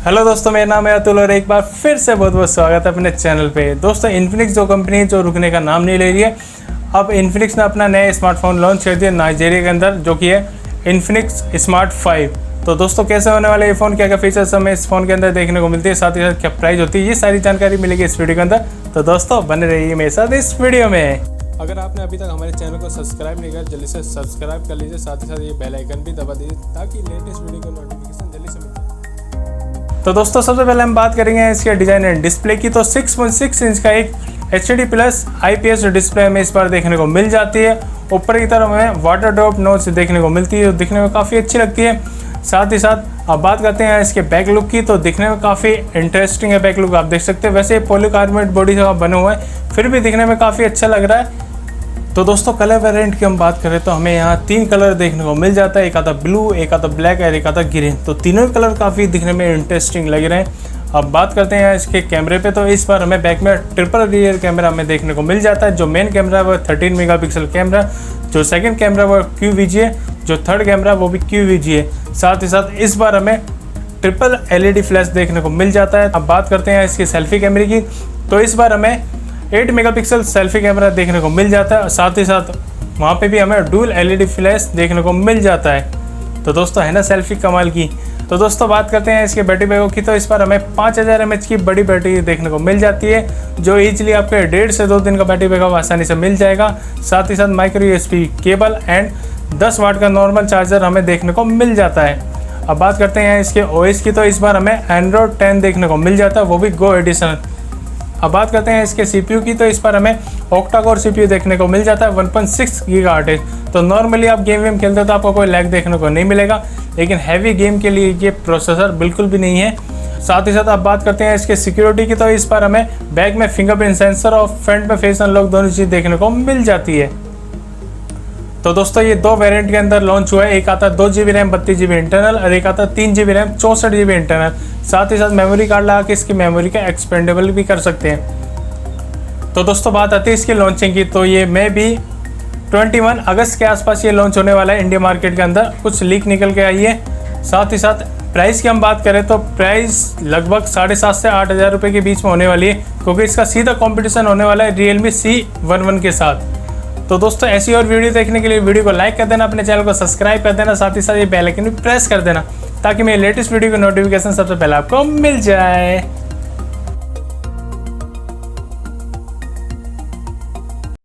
Hello दोस्तों, मेरा नाम है अतुल और एक बार फिर से बहुत बहुत स्वागत है अपने चैनल पे। दोस्तों, इन्फिनिक्स जो कंपनी है जो रुकने का नाम नहीं ले रही है। अब इन्फिनिक्स ने अपना नया स्मार्टफोन लॉन्च कर दिया नाइजीरिया के अंदर, जो कि है इन्फिनिक्स स्मार्ट 5। तो दोस्तों, कैसे होने वाला ये फ़ोन, क्या क्या फीचर्स हमें इस फ़ोन के अंदर देखने को मिलती है, साथ ही साथ क्या प्राइस होती है, ये सारी जानकारी मिलेगी इस वीडियो के अंदर। तो दोस्तों, बने रहिए मेरे साथ इस वीडियो में। अगर आपने अभी तक हमारे चैनल को सब्सक्राइब नहीं किया, जल्दी से सब्सक्राइब कर लीजिए, साथ ही साथ ये बेल आइकन भी दबा दीजिए ताकि लेटेस्ट वीडियो का नोटिफिकेशन जल्दी से मिले। तो दोस्तों, सबसे पहले हम बात करेंगे इसके डिज़ाइन एंड डिस्प्ले की। तो 6.6 इंच का एक HD+ IPS डिस्प्ले हमें इस बार देखने को मिल जाती है। ऊपर की तरफ हमें वाटर ड्रॉप नोच देखने को मिलती है, जो दिखने में काफ़ी अच्छी लगती है। साथ ही साथ अब बात करते हैं इसके बैक लुक की। तो दिखने में काफ़ी इंटरेस्टिंग है बैक लुक, आप देख सकते हैं। वैसे पॉलीकार्बोनेट बॉडी से बने हुए हैं, फिर भी दिखने में काफ़ी अच्छा लग रहा है। तो दोस्तों, कलर वेरिएंट की हम बात करें तो हमें यहाँ 3 कलर देखने को मिल जाता है। एक आता ब्लू, एक आता ब्लैक और एक आता ग्रीन। तो तीनों कलर काफ़ी दिखने में इंटरेस्टिंग लग रहे हैं। अब बात करते हैं इसके कैमरे पे। तो इस बार हमें बैक में ट्रिपल रियर कैमरा हमें देखने को मिल जाता है। जो मेन कैमरा है वो 13 मेगापिक्सल कैमरा, जो सेकंड कैमरा वो QVG है, जो थर्ड कैमरा वो भी QVG है। साथ ही साथ इस बार हमें ट्रिपल LED फ्लैश देखने को मिल जाता है। अब बात करते हैं इसकी सेल्फी कैमरे की। तो इस बार हमें 8 मेगापिक्सल सेल्फी कैमरा देखने को मिल जाता है। साथ ही साथ वहाँ पे भी हमें डुअल LED फ्लैश देखने को मिल जाता है। तो दोस्तों, है ना सेल्फी कमाल की। तो दोस्तों, बात करते हैं इसके बैटरी बैकअप की। तो इस बार हमें 5000 mAh की बड़ी बैटरी देखने को मिल जाती है, जो ईजिली आपके 1.5 से 2 दिन का बैटरी बैकअप आसानी से मिल जाएगा। साथ ही साथ माइक्रो USB केबल एंड 10 वाट का नॉर्मल चार्जर हमें देखने को मिल जाता है। अब बात करते हैं इसके OS की। तो इस बार हमें Android 10 देखने को मिल जाता है, वो भी Go एडिशन। अब बात करते हैं इसके CPU की। तो इस पर हमें ऑक्टा कोर CPU देखने को मिल जाता है 1.6 GHz। तो नॉर्मली आप गेम वेम खेलते हो तो आपको कोई लैग देखने को नहीं मिलेगा, लेकिन हैवी गेम के लिए ये प्रोसेसर बिल्कुल भी नहीं है। साथ ही साथ आप बात करते हैं इसके सिक्योरिटी की। तो इस पर हमें बैक में फिंगरप्रिंट सेंसर और फ्रंट में फेस अनलॉक दोनों चीज़ देखने को मिल जाती है। तो दोस्तों, ये 2 वेरिएंट के अंदर लॉन्च हुआ है। एक आता 2GB रैम 32GB इंटरनल और एक आता 3GB रैम 64GB इंटरनल। साथ ही साथ मेमोरी कार्ड लगा के इसकी मेमोरी का एक्सपेंडेबल भी कर सकते हैं। तो दोस्तों, बात आती है इसकी लॉन्चिंग की। तो ये मे भी 21 अगस्त के आसपास ये लॉन्च होने वाला है इंडिया मार्केट के अंदर, कुछ लीक निकल के आई है। साथ ही साथ प्राइस की हम बात करें तो प्राइस लगभग 7,500 से 8,000 रुपये के बीच में होने वाली है, क्योंकि इसका सीधा कॉम्पिटिशन होने वाला है Realme C11 के साथ। तो दोस्तों, ऐसी और वीडियो देखने के लिए वीडियो को लाइक कर देना, अपने चैनल को सब्सक्राइब कर देना, साथ ही साथ ये बेल आइकन भी प्रेस कर देना ताकि मेरी लेटेस्ट वीडियो की नोटिफिकेशन सबसे पहले आपको मिल जाए।